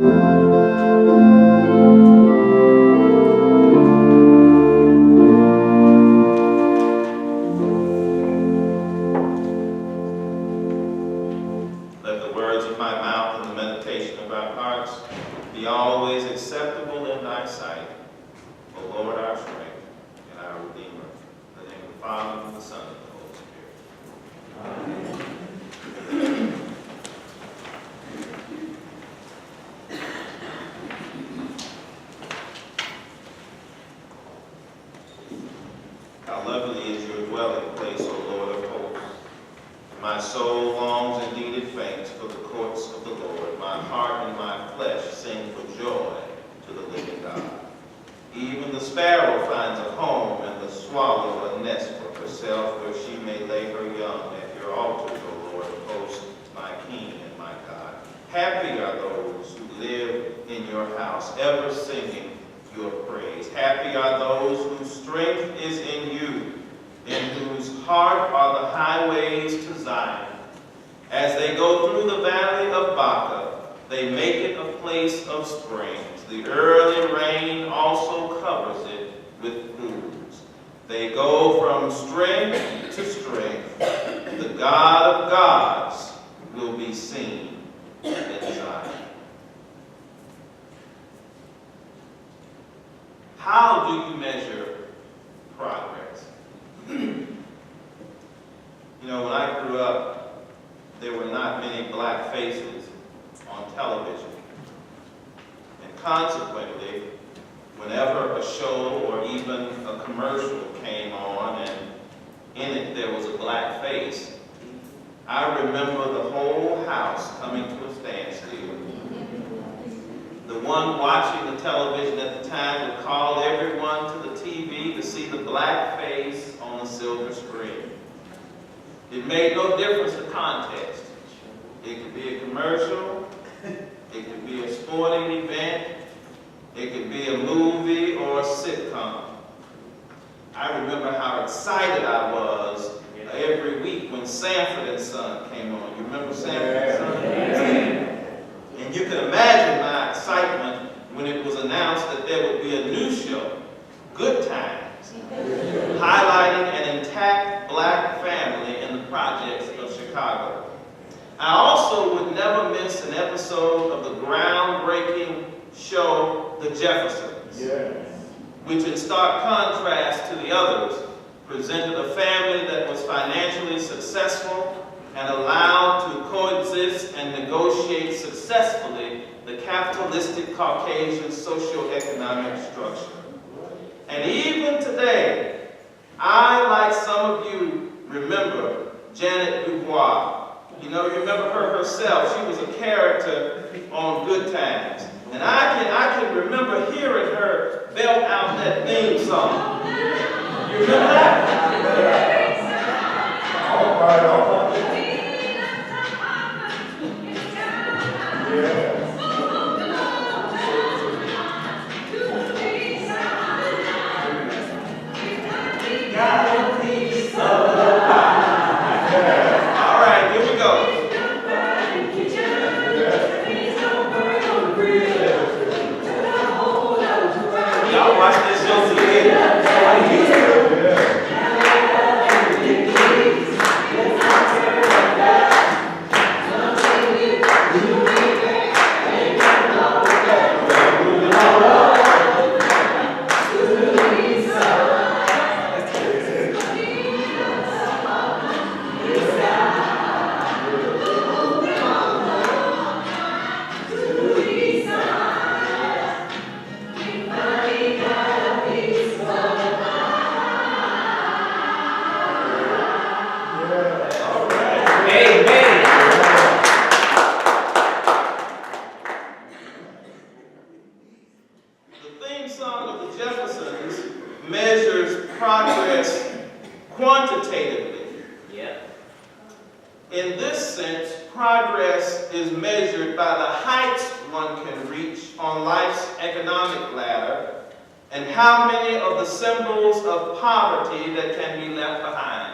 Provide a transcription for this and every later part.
Let the words of my mouth and the meditation of our hearts be always acceptable in thy sight, O Lord, our strength and our Redeemer. In the name of the Father, and the Son, and the Holy Spirit. Amen. How lovely is your dwelling place, O Lord of hosts. My soul longs and indeed it faints for the courts of the Lord. My heart and my flesh sing for joy to the living God. Even the sparrow finds a home, and the swallow a nest for herself, where she may lay her young at your altars, O Lord of hosts, my King and my God. Happy are those who live in your house, ever singing your praise. Happy are those whose strength is in you, in whose heart are the highways to Zion. As they go through the valley of Baca, they make it a place of springs. The early rain also covers it with pools. They go from strength to strength. The God of gods will be seen in Zion. How do you measure progress? You know, when I grew up, there were not many black faces on television. And consequently, whenever a show or even a commercial came on and in it there was a black face, I remember the whole house coming to a standstill. The one watching the television at the time would call everyone to the TV to see the black face on the silver screen. It made no difference the context. It could be a commercial, it could be a sporting event, it could be a movie or a sitcom. I remember how excited I was every week when Sanford and Son came on. You remember Sanford and Son? And you can imagine my excitement when it was announced that there would be a new show, Good Times, highlighting an intact black family in the projects of Chicago. I also would never miss an episode of the groundbreaking show, The Jeffersons, which in stark contrast to the others, presented a family that was financially successful and allowed to coexist and negotiate successfully the capitalistic Caucasian socioeconomic structure. And even today, I, like some of you, remember Janet Dubois. You know, you remember her herself. She was a character on Good Times. And I can remember hearing her belt out that theme song. You remember that? All right, all right. In this sense, progress is measured by the heights one can reach on life's economic ladder and how many of the symbols of poverty that can be left behind.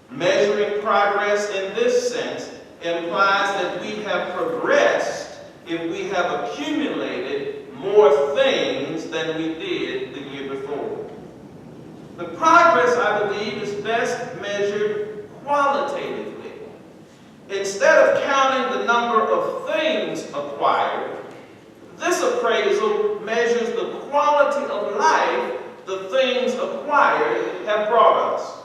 Measuring progress in this sense implies that we have progressed if we have accumulated more things than we did the year before. But progress, I believe, is best measured qualitatively. Instead of counting the number of things acquired, this appraisal measures the quality of life the things acquired have brought us.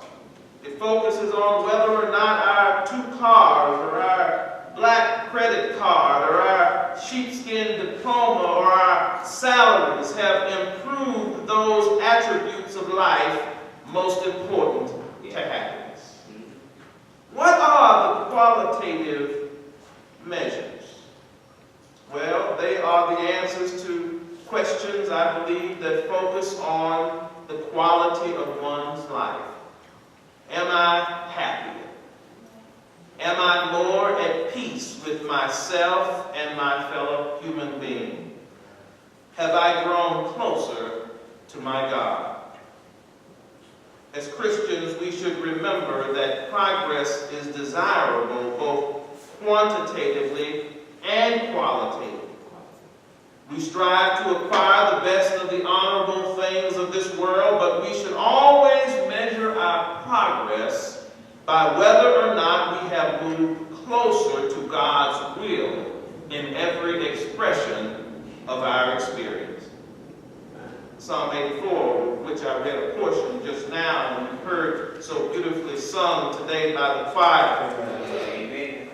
It focuses on whether or not our 2 cars or our black credit card or our sheepskin diploma or our salaries have improved those attributes of life most important to happiness. What are the qualitative measures? Well, they are the answers to questions, I believe, that focus on the quality of one's life. Am I happier? Am I more at peace with myself and my fellow human being? Have I grown closer to my God? As Christians, we should remember that progress is desirable both quantitatively and qualitatively. We strive to acquire the best of the honorable things of this world, but we should always measure our progress by whether or not we have moved closer to God's will in every expression of our experience. Psalm 84, which I read a portion just now, and we heard so beautifully sung today by the choir. Amen.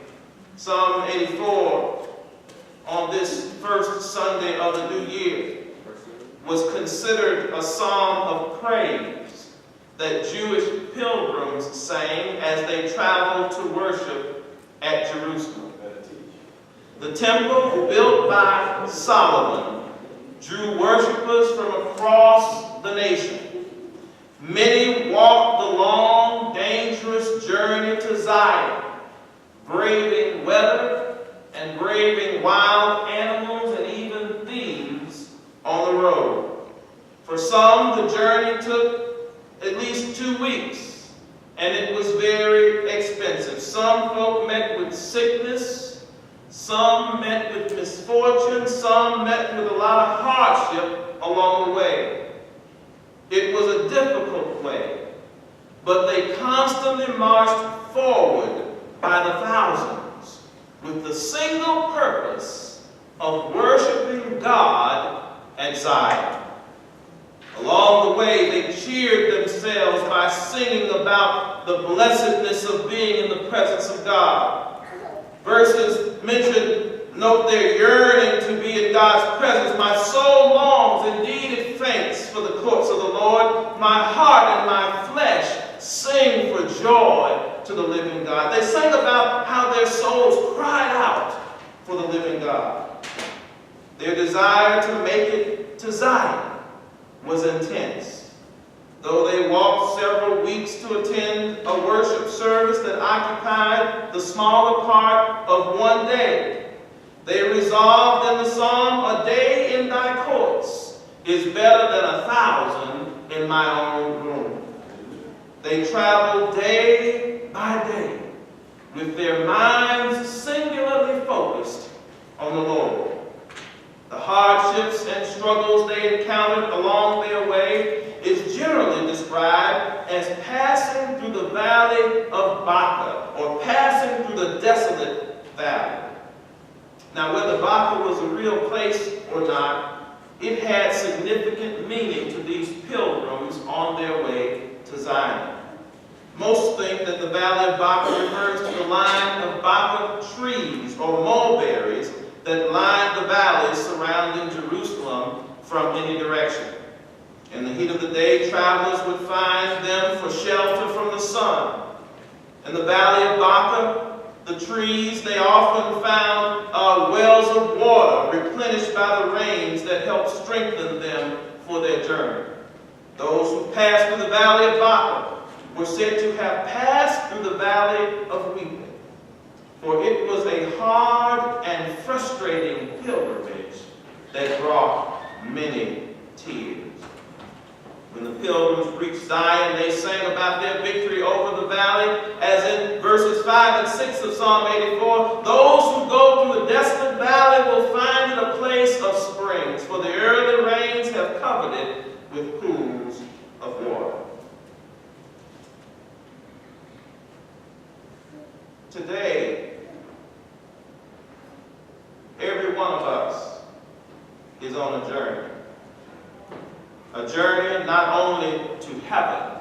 Psalm 84, on this first Sunday of the new year, was considered a psalm of praise that Jewish pilgrims sang as they traveled to worship at Jerusalem. The temple, built by Solomon, drew worshipers from across the nation. Many walked the long, dangerous journey to Zion, braving weather and braving wild animals and even thieves on the road. For some, the journey took at least 2 weeks, and it was very expensive. Some folk met with sickness, some met with misfortune, some met with a lot of hardship along the way. It was a difficult way, but they constantly marched forward by the thousands with the single purpose of worshiping God at Zion. Along the way, they cheered themselves by singing about the blessedness of being in the presence of God. Verses mentioned, note their yearning to be in God's presence. My soul longs, indeed it faints, for the courts of the Lord. My heart and my flesh sing for joy to the living God. They sang about how their souls cried out for the living God. Their desire to make it to Zion was intense. Though they walked several weeks to attend a worship service that occupied the smaller part of one day, they resolved in the psalm, a day in thy courts is better than 1,000 in my own room. They traveled day by day with their minds singularly focused on the Lord. The hardships and struggles they encountered along their way is generally described as passing through the valley of Baca, or passing through the desolate valley. Now, whether Baca was a real place or not, it had significant meaning to these pilgrims on their way to Zion. Most think that the valley of Baca refers to the line of Baca trees or mulberries that lined the valleys surrounding Jerusalem from any direction. In the heat of the day, travelers would find them for shelter from the sun. In the valley of Baca, the trees, they often found wells of water replenished by the rains that helped strengthen them for their journey. Those who passed through the valley of Baca were said to have passed through the valley of weeping, for it was a hard and frustrating pilgrimage that brought many tears. When the pilgrims reached Zion, they sang about their victory over the valley, as in verses 5 and 6 of Psalm 84. Those who go through the desolate valley will find it a place of springs, for the early rains have covered it with pools of water. Today, every one of us is on a journey. A journey not only to heaven,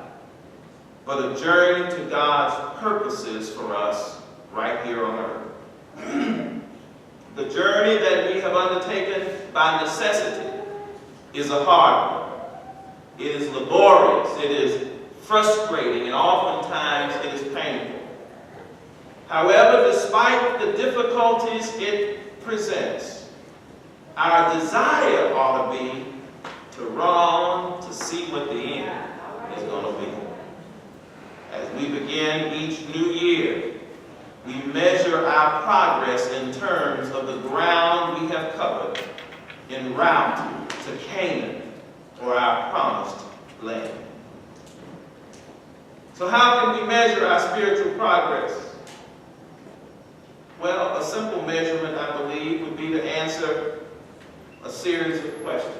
but a journey to God's purposes for us right here on earth. The journey that we have undertaken by necessity is a hard one. It is laborious, it is frustrating, and oftentimes it is painful. However, despite the difficulties it presents, our desire ought to be to run on to see what the end is going to be. As we begin each new year, we measure our progress in terms of the ground we have covered en route to Canaan, or our promised land. So how can we measure our spiritual progress? Well, a simple measurement, I believe, would be to answer a series of questions.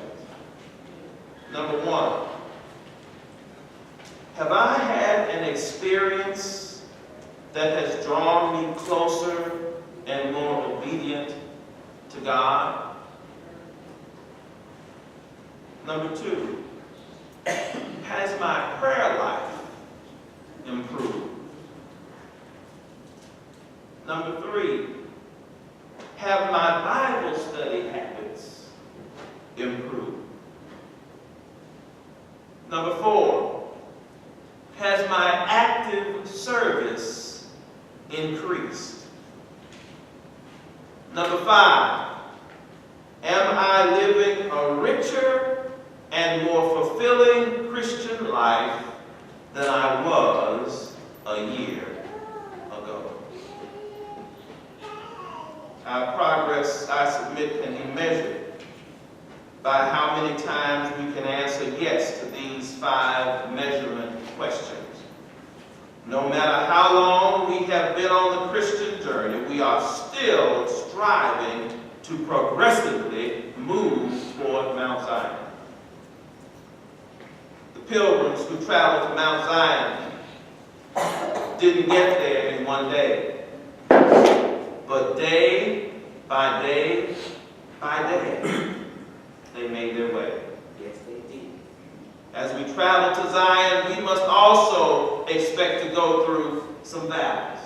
Number one, have I had an experience that has drawn me closer and more obedient to God? Number two, has my prayer life improved? Number three, have my Bible study habits improved? Number four, has my active service increased? Number five, am I living a richer and more fulfilling Christian life than I was a year ago? Our progress, I submit, can be measured by how many times we can answer yes to these 5 measurement questions. No matter how long we have been on the Christian journey, we are still striving to progressively move toward Mount Zion. The pilgrims who traveled to Mount Zion didn't get there in one day, but day by day by day, they made their way. Yes, they did. As we travel to Zion, we must also expect to go through some valleys.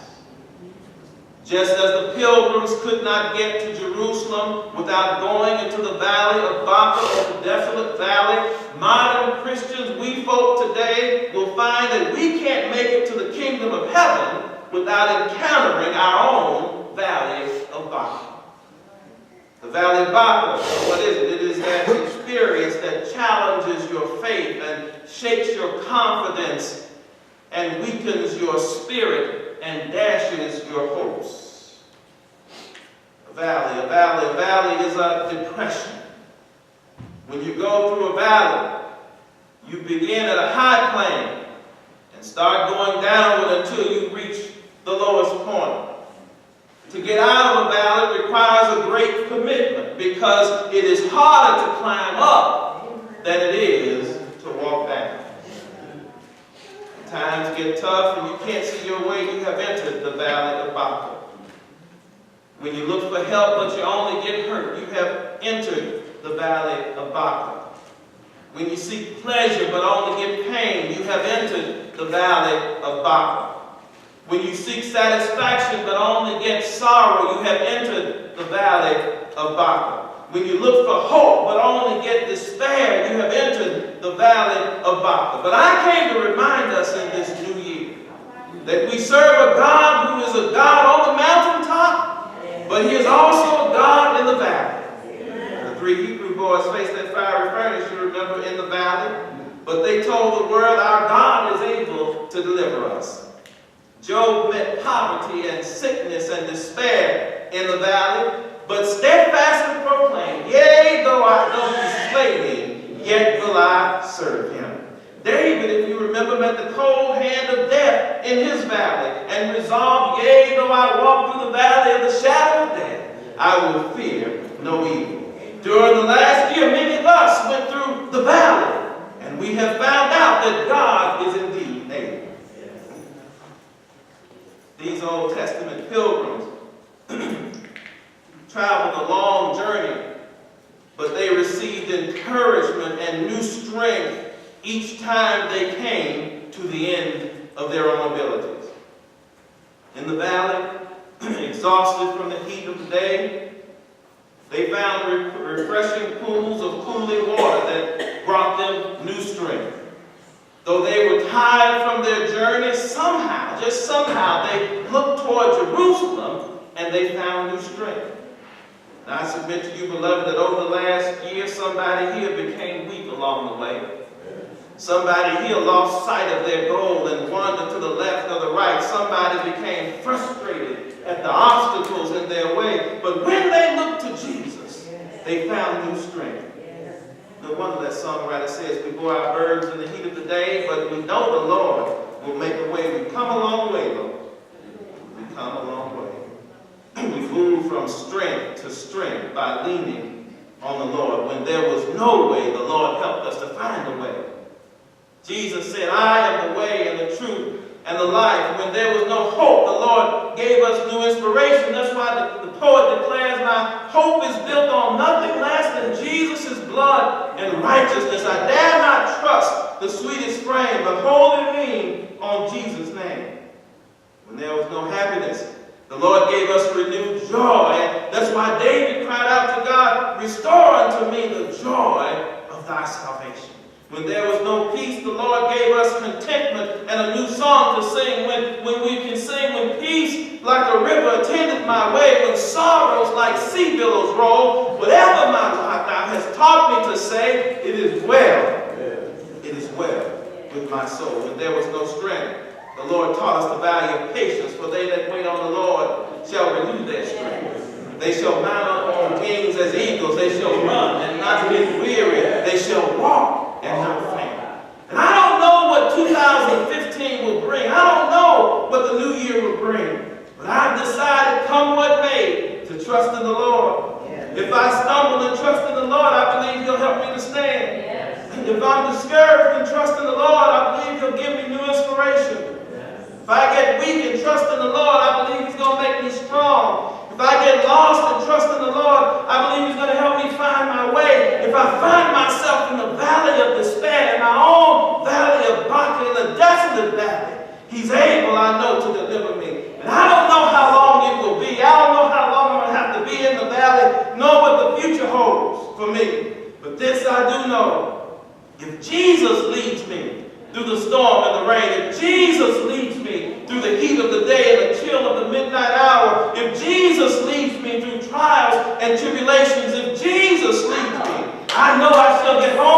Just as the pilgrims could not get to Jerusalem without going into the valley of Baca, or the desolate valley, modern Christians, we folk today, will find that we can't make it to the kingdom of heaven without encountering our own valley of Baca. The valley of Baca, what is it? It is that experience that challenges your faith and shakes your confidence and weakens your spirit and dashes your hopes. A valley is a depression. When you go through a valley, you begin at a high plane and start going downward until you reach the lowest point. To get out of a valley requires a great commitment, because it is harder to climb up than it is to walk down. Times get tough and you can't see your way, you have entered the valley of Baca. When you look for help but you only get hurt, you have entered the valley of Baca. When you seek pleasure but only get pain, you have entered the valley of Baca. When you seek satisfaction but only get sorrow, you have entered the valley of Baca. When you look for hope but only get despair, you have entered the valley of Baca. But I came to remind us in this new year that we serve a God who is a God on the mountaintop, but He is also a God in the valley. The 3 Hebrew boys faced that fiery furnace, you remember, in the valley. But they told the world, our God is able to deliver us. Job met poverty and sickness and despair in the valley, but steadfastly proclaimed, yea, though he slay me, yet will I serve Him. David, if you remember, met the cold hand of death in his valley and resolved, yea, though I walk through the valley of the shadow of death, I will fear no evil. During the last year, many of us went through the valley, and we have found out that God is indeed able. These Old Testament pilgrims traveled a long journey, but they received encouragement and new strength each time they came to the end of their own abilities. In the valley, exhausted from the heat of the day, they found refreshing pools of cooling water that brought them new strength. Though they were tired from their journey, somehow, just somehow, they looked toward Jerusalem and they found new strength. And I submit to you, beloved, that over the last year, somebody here became weak along the way. Somebody here lost sight of their goal and wandered to the left or the right. Somebody became frustrated at the obstacles in their way. But when they looked to Jesus, they found new strength. No wonder that songwriter says, we bore our burdens in the heat of the day, but we know the Lord will make a way. We come a long way, Lord. We come a long way. We move from strength to strength by leaning on the Lord. When there was no way, the Lord helped us to find a way. Jesus said, I am the way and the truth and the life. When there was no hope, the Lord gave us new inspiration. That's why the poet declares, my hope is built on nothing less than Jesus' blood and righteousness. I dare not trust the sweetest frame, but wholly lean on Jesus' name. When there was no happiness, the Lord gave us renewed joy. And that's why David cried out to God, restore unto me the joy of thy salvation. When there was no peace, the Lord gave us contentment and a new song to sing. When we can sing, when peace like a river attended my way, when sorrows like sea billows roll, whatever my lot thou hast taught me to say, it is well. It is well with my soul. When there was no strength, the Lord taught us the value of patience, for they that wait on the Lord shall renew their strength. They shall mount on wings as eagles. They shall run and not get weary. They shall walk and not faint. And I don't know what 2015 will bring. I don't know what the new year will bring. But I've decided, come what may, to trust in the Lord. If I stumble and trust in the Lord, I believe He'll help me to stand. If I'm discouraged and trust in the Lord, I believe He'll give me new inspiration. If I get weak and trust in the Lord, I believe He's going to make me strong. If I get lost and trust in the Lord, I believe He's going to help me find my way. If I find myself in the valley of despair, in my own valley of Baca, in the desolate valley, He's able, I know, to deliver me. And I don't know how long it will be. I don't know how long I'm going to have to be in the valley, know what the future holds for me. But this I do know. If Jesus leads me through the storm and the rain, if Jesus leads me through the heat of the day and the chill of the midnight hour, if Jesus leads me through trials and tribulations, if Jesus leads me, I know I shall get home